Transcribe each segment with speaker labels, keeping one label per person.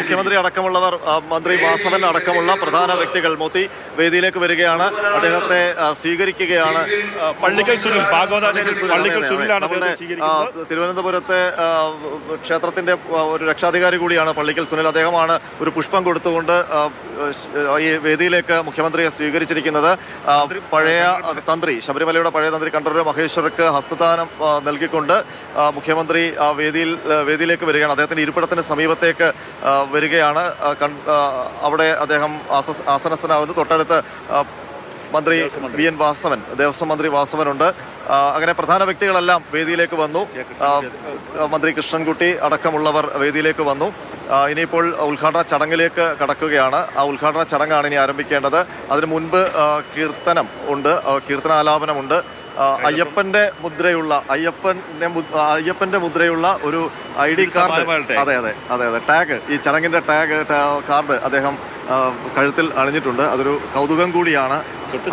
Speaker 1: മുഖ്യമന്ത്രി അടക്കമുള്ളവർ, മന്ത്രി വാസവൻ അടക്കമുള്ള പ്രധാന വ്യക്തികൾ മോത്തി വേദിയിലേക്ക് വരികയാണ്. അദ്ദേഹത്തെ സ്വീകരിക്കുകയാണ്.
Speaker 2: പള്ളിക്കൽ സുനിൽ
Speaker 1: തിരുവനന്തപുരത്തെ ക്ഷേത്രത്തിന്റെ ഒരു രക്ഷാധികാരി കൂടിയാണ് പള്ളിക്കൽ സുനിൽ. അദ്ദേഹമാണ് ഒരു പുഷ്പം കൊടുത്തുകൊണ്ട് ഈ വേദിയിലേക്ക് മുഖ്യമന്ത്രിയെ സ്വീകരിച്ചിരിക്കുന്നത്. പഴയ തന്ത്രി, ശബരിമലയുടെ പഴയ തന്ത്രി കണ്ഠരര് മഹേശ്വർക്ക് ഹസ്തദാനം നൽകിക്കൊണ്ട് മുഖ്യമന്ത്രി വേദിയിലേക്ക് വരികയാണ്. അദ്ദേഹത്തിന്റെ ഇരിപ്പിടത്തിന് സമീപത്തേക്ക് വരികയാണ്. അവിടെ അദ്ദേഹം ആസനസ്ഥനാകുന്നു. തൊട്ടടുത്ത് മന്ത്രി വി.എൻ. വാസവൻ, ദേവസ്വം മന്ത്രി വാസവനുണ്ട്. അങ്ങനെ പ്രധാന വ്യക്തികളെല്ലാം വേദിയിലേക്ക് വന്നു. മന്ത്രി കൃഷ്ണൻകുട്ടി അടക്കമുള്ളവർ വേദിയിലേക്ക് വന്നു. ഇനിയിപ്പോൾ ഉദ്ഘാടന ചടങ്ങിലേക്ക് കടക്കുകയാണ്. ആ ഉദ്ഘാടന ചടങ്ങാണ് ഇനി ആരംഭിക്കേണ്ടത്. അതിനു മുൻപ് കീർത്തനാലാപനമുണ്ട്. അയ്യപ്പന്റെ മുദ്രയുള്ള ഒരു ID കാർഡ്, അതെ ടാഗ്, ഈ ചടങ്ങിന്റെ കാർഡ് അദ്ദേഹം കഴുത്തിൽ അണിഞ്ഞിട്ടുണ്ട്. അതൊരു കൗതുകം കൂടിയാണ്.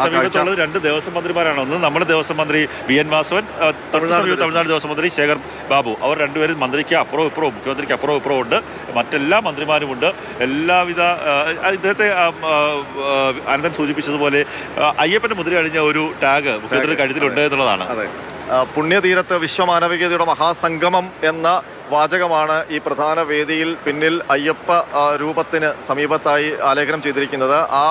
Speaker 2: സമീപത്തുള്ളത് രണ്ട് ദേവസ്വം മന്ത്രിമാരാണ്. ഒന്ന് നമ്മുടെ ദേവസ്വം മന്ത്രി വി.എൻ. വാസവൻ, തമിഴ്നാട് ദേവസ്വം മന്ത്രി ശേഖർ ബാബു. അവർ രണ്ടുപേരും മന്ത്രിക്ക് അപ്പുറവും ഇപ്പുറവും, മുഖ്യമന്ത്രിക്ക് അപ്പുറവും ഇപ്പുറവും ഉണ്ട്. മറ്റെല്ലാ മന്ത്രിമാരുമുണ്ട്. എല്ലാവിധ ഇദ്ദേഹത്തെ അനന്തൻ സൂചിപ്പിച്ചതുപോലെ അയ്യപ്പന്റെ മുദ്ര അണിഞ്ഞ ഒരു ടാഗ് മുഖ്യമന്ത്രി കഴുത്തിലുണ്ട് എന്നുള്ളതാണ്.
Speaker 1: പുണ്യതീരത്ത് വിശ്വമാനവികതയുടെ മഹാസംഗമം എന്ന വാചകമാണ് ഈ പ്രധാന വേദിയിൽ പിന്നിൽ അയ്യപ്പ രൂപത്തിന് സമീപത്തായി ആലേഖനം ചെയ്തിരിക്കുന്നത്. ആ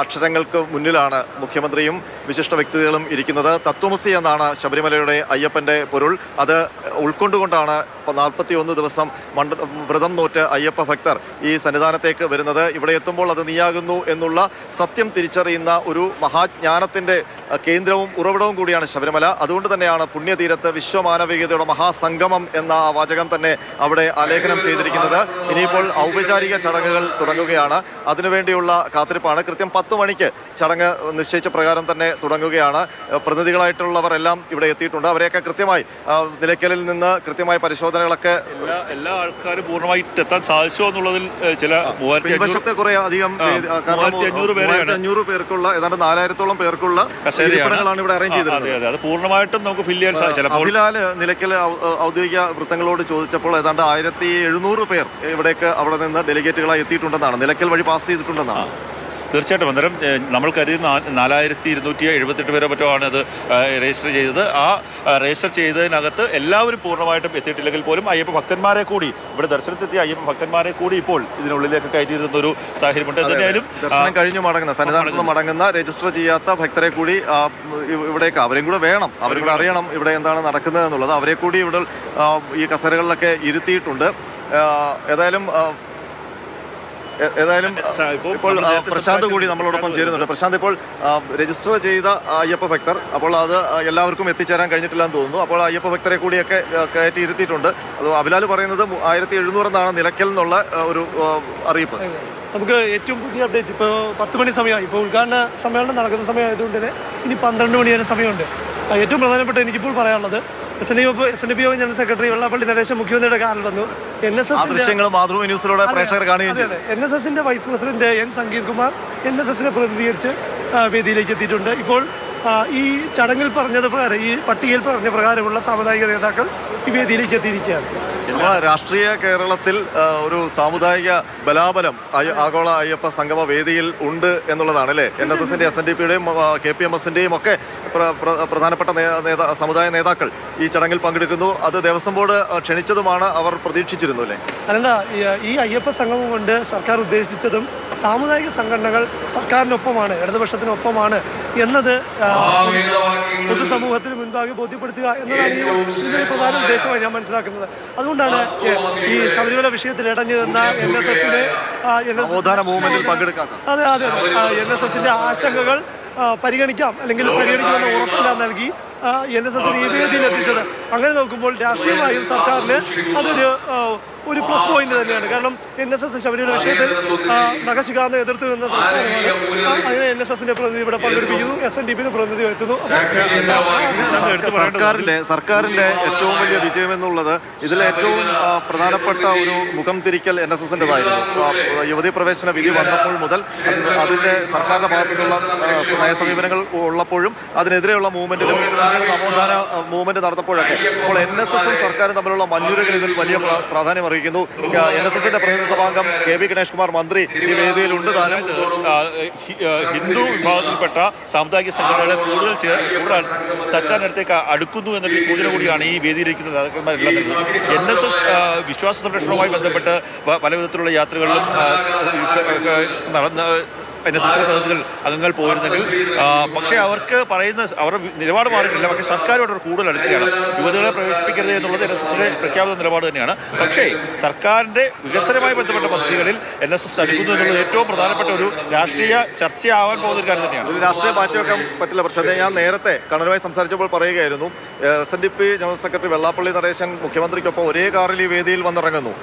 Speaker 1: അക്ഷരങ്ങൾക്ക് മുന്നിലാണ് മുഖ്യമന്ത്രിയും വിശിഷ്ട വ്യക്തികളും ഇരിക്കുന്നത്. തത്വമസി എന്നാണ് ശബരിമലയുടെ അയ്യപ്പന്റെ പൊരുൾ. അത് ഉൾക്കൊണ്ടുകൊണ്ടാണ് 41 ദിവസം വ്രതം നോറ്റ് അയ്യപ്പ ഭക്തർ ഈ സന്നിധാനത്തേക്ക് വരുന്നത്. ഇവിടെ എത്തുമ്പോൾ അത് നീയാകുന്നു എന്നുള്ള സത്യം തിരിച്ചറിയുന്ന ഒരു മഹാജ്ഞാനത്തിന്റെ കേന്ദ്രവും ഉറവിടവും കൂടിയാണ് ശബരിമല. അതുകൊണ്ട് തന്നെയാണ് പുണ്യതീരത്ത് വിശ്വമാനവികതയുടെ മഹാസംഗമം എന്ന ആ വാചകം തന്നെ അവിടെ ആലേഖനം ചെയ്തിരിക്കുന്നത്. ഇനിയിപ്പോൾ ഔപചാരിക ചടങ്ങുകൾ തുടങ്ങുകയാണ്. അതിനുവേണ്ടിയുള്ള കാത്തിരിപ്പാണ്. കൃത്യം 10 മണിക്ക് ചടങ്ങ് നിശ്ചയിച്ച പ്രകാരം തന്നെ തുടങ്ങുകയാണ്. പ്രതിനിധികളായിട്ടുള്ളവർ എല്ലാം ഇവിടെ എത്തിയിട്ടുണ്ട്. അവരെയൊക്കെ കൃത്യമായി നിലയ്ക്കലിൽ നിന്ന് കൃത്യമായ പരിശോധനകളൊക്കെ
Speaker 2: എല്ലാ ആൾക്കാരും പൂർണ്ണമായിട്ട് എത്താൻ സാധിച്ചോ എന്നുള്ളതിൽ ചില
Speaker 1: 3500 കുറെ അധികം 500 പേർക്കുള്ള ഏതാണ്ട് 4000-ഓളം പേർക്കുള്ള ഇരിപ്പിടങ്ങളാണ് ഇവിടെ അറേഞ്ച് ചെയ്തിരുന്നത്.
Speaker 2: അത് പൂർണ്ണമായിട്ടും നമുക്ക് ഫില്ല് ചെയ്യാൻ സാധിച്ചില്ല.
Speaker 1: ബിലാല് നിലയ്ക്കൽ ഔദ്യോഗിക വൃത്തങ്ങളോട് ചോദിച്ചപ്പോൾ ഏതാണ്ട് 1700 പേർ ഇവിടേക്ക് അവിടെ നിന്ന് ഡെലിഗേറ്റുകളായി എത്തിയിട്ടുണ്ടെന്നാണ്, നിലയ്ക്കൽ വഴി പാസ് ചെയ്തിട്ടുണ്ടെന്നാണ്.
Speaker 2: തീർച്ചയായിട്ടും അന്നേരം നമ്മൾ കരുതുന്ന 4278 പേരോ മറ്റോ ആണ് അത് രജിസ്റ്റർ ചെയ്തത്. ആ രജിസ്റ്റർ ചെയ്തതിനകത്ത് എല്ലാവരും പൂർണ്ണമായിട്ടും എത്തിയിട്ടില്ലെങ്കിൽ പോലും അയ്യപ്പ ഭക്തന്മാരെ കൂടി, ഇവിടെ ദർശനത്തെത്തിയ അയ്യപ്പ ഭക്തന്മാരെ കൂടി ഇപ്പോൾ ഇതിനുള്ളിലേക്ക് കയറ്റിയിരുന്ന ഒരു സാഹചര്യമുണ്ട്. എന്തായാലും
Speaker 1: ദർശനം കഴിഞ്ഞു മടങ്ങുന്ന, സന്നിധാനത്ത് നിന്ന് മടങ്ങുന്ന രജിസ്റ്റർ ചെയ്യാത്ത ഭക്തരെ കൂടി ഇവിടേക്ക് അവരെയും കൂടെ വേണം, അവരും കൂടെ അറിയണം ഇവിടെ എന്താണ് നടക്കുന്നത് എന്നുള്ളത്. അവരെ കൂടി ഇവിടെ ഈ കസേരകളിലൊക്കെ ഇരുത്തിയിട്ടുണ്ട്. ഏതായാലും ഇപ്പോൾ പ്രശാന്ത് കൂടി നമ്മളോടൊപ്പം ചേരുന്നുണ്ട്. പ്രശാന്ത്, ഇപ്പോൾ രജിസ്റ്റർ ചെയ്ത അയ്യപ്പ ഭക്തർ, അപ്പോൾ അത് എല്ലാവർക്കും എത്തിച്ചേരാൻ കഴിഞ്ഞിട്ടില്ല എന്ന് തോന്നുന്നു. അപ്പോൾ അയ്യപ്പ ഭക്തരെ കൂടിയൊക്കെ കയറ്റി ഇരുത്തിയിട്ടുണ്ട്. അത് അഭിലാൽ പറയുന്നത് 1700 എന്നാണ് നിലയ്ക്കൽ എന്നുള്ള ഒരു അറിയിപ്പ്.
Speaker 3: നമുക്ക് ഏറ്റവും പുതിയ അപ്ഡേറ്റ് ഇപ്പോൾ 10 മണി സമയമായി. ഇപ്പോൾ ഉദ്ഘാടന സമ്മേളനം നടക്കുന്ന സമയമായതുകൊണ്ട് തന്നെ ഇനി 12 മണി വരെ സമയമുണ്ട്. ഏറ്റവും പ്രധാനപ്പെട്ട എനിക്കിപ്പോൾ പറയാനുള്ളത് SNDP general secretary Vellappally Natesan മുഖ്യമന്ത്രിയുടെ കാറിൽ വന്നു. NSSന്റെ vice president N. Sangeeth Kumar NSSനെ പ്രതിനിധീകരിച്ച് വേദിയിലേക്ക് എത്തിയിട്ടുണ്ട്. ഇപ്പോൾ ഈ ചടങ്ങിൽ പറഞ്ഞത് പ്രകാരം, ഈ പട്ടികയിൽ പറഞ്ഞ പ്രകാരമുള്ള സാമുദായിക നേതാക്കൾ ഈ വേദിയിലേക്ക് എത്തിയിരിക്കുകയാണ്.
Speaker 1: രാഷ്ട്രീയ കേരളത്തിൽ ഒരു സാമുദായിക ബലാബലം ആഗോള അയ്യപ്പ സംഗമ വേദിയിൽ ഉണ്ട് എന്നുള്ളതാണ് അല്ലേ? NSSന്റെ SNDPയുടെയും KPMSന്റെയും ഒക്കെ പ്രധാനപ്പെട്ട സമുദായ നേതാക്കൾ ഈ ചടങ്ങിൽ പങ്കെടുക്കുന്നു. അത് ദേവസ്വം ബോർഡ് ക്ഷണിച്ചതുമാണ്, അവർ പ്രതീക്ഷിച്ചിരുന്നു അല്ലേ?
Speaker 3: അനന്ത, ഈ അയ്യപ്പ സംഗമം കൊണ്ട് സർക്കാർ ഉദ്ദേശിച്ചതും സാമുദായിക സംഘടനകൾ സർക്കാരിനൊപ്പമാണ്, ഇടതുപക്ഷത്തിനൊപ്പമാണ് എന്നത് പൊതുസമൂഹത്തിന് മുൻപാകെ ബോധ്യപ്പെടുത്തുക എന്നതാണ് ഇതിന്റെ പ്രധാന ഉദ്ദേശമായി ഞാൻ മനസ്സിലാക്കുന്നത്. അതുകൊണ്ടാണ് ഈ ശബരിമല വിഷയത്തിൽ ഇടഞ്ഞു നിന്ന NSSന്റെ NSSന്റെ ആശങ്കകൾ പരിഗണിക്കാം, അല്ലെങ്കിൽ പരിഗണിക്കുമെന്ന ഉറപ്പെല്ലാം നൽകി NSSന് ഈ വേദിയിൽ എത്തിച്ചത്. അങ്ങനെ നോക്കുമ്പോൾ രാഷ്ട്രീയമായും സർക്കാരിന് അതൊരു പ്ലസ് പോയിന്റ് തന്നെയാണ്. കാരണം NSS ശബരിമല വിഷയത്തിൽ നഖശിഖാറിനെ എതിർത്ത് നിന്ന സംസ്ഥാനമാണ്. അങ്ങനെ NSSന്റെ പ്രതിനിധി ഇവിടെ പങ്കെടുപ്പിക്കുന്നു, SNDPന്റെ പ്രതിനിധി എത്തുന്നു.
Speaker 1: സർക്കാരിന്റെ ഏറ്റവും വലിയ വിജയം എന്നുള്ളത് ഇതിൽ ഏറ്റവും പ്രധാനപ്പെട്ട ഒരു മുഖം തിരിക്കൽ NSSന്റേതായിരുന്നു. യുവതീ പ്രവേശന വിധി വന്നപ്പോൾ മുതൽ അതിന്റെ സർക്കാരിന്റെ ഭാഗത്തു നിന്നുള്ള നയ സമീപനങ്ങൾ ഉള്ളപ്പോഴും അതിനെതിരെയുള്ള മൂവ്മെന്റിലും നവോത്ഥാന മൂവ്മെന്റ് നടന്നപ്പോഴൊക്കെ ഇപ്പോൾ NSSും സർക്കാരും തമ്മിലുള്ള മഞ്ഞുരകൾ ഇതിൽ വലിയ പ്രാധാന്യം അറിയിക്കുന്നു. NSSന്റെ പ്രതിനിധി സഭാംഗം KB ഗണേഷ് കുമാർ മന്ത്രി ഈ വേദിയിലുണ്ട് താനും.
Speaker 2: ഹിന്ദു വിഭാഗത്തിൽപ്പെട്ട സാമുദായിക സംഘടനകളെ കൂടുതൽ സർക്കാരിനടുത്തേക്ക് അടുക്കുന്നു എന്നൊരു സൂചന കൂടിയാണ് ഈ വേദിയിലിരിക്കുന്ന നേതാക്കന്മാരെല്ലാം നൽകുന്നത്. NSS വിശ്വാസ സംരക്ഷണവുമായി ബന്ധപ്പെട്ട് പല വിധത്തിലുള്ള യാത്രകളിലും നടന്ന NSS പ്രതിനിധികൾ അംഗങ്ങൾ പോയിരുന്നെങ്കിൽ പക്ഷേ അവർക്ക് പറയുന്ന അവരുടെ നിലപാട് മാറിയിട്ടില്ല. പക്ഷേ സർക്കാരോട് കൂടുതൽ അടുക്കുകയാണ്. യുവതികളെ പ്രവേശിപ്പിക്കരുത് എന്നുള്ളത് NSSന്റെ പ്രഖ്യാപിത നിലപാട് തന്നെയാണ്. പക്ഷേ സർക്കാരിന്റെ വികസനവുമായി ബന്ധപ്പെട്ട പദ്ധതികളിൽ NSS അടുക്കുന്നു എന്നുള്ളത് ഏറ്റവും പ്രധാനപ്പെട്ട ഒരു രാഷ്ട്രീയ ചർച്ചയാവാൻ പോകുന്ന ഒരു കാര്യം തന്നെയാണ്.
Speaker 1: ഇത് രാഷ്ട്രീയം മാറ്റിവെക്കാൻ പറ്റില്ല. പക്ഷേ ഞാൻ നേരത്തെ കണ്ണനുമായി സംസാരിച്ചപ്പോൾ പറയുകയായിരുന്നു, SNDP general secretary Vellappally Natesan മുഖ്യമന്ത്രിക്കൊപ്പം ഒരേ കാറിൽ ഈ വേദിയിൽ വന്നിറങ്ങുന്നു.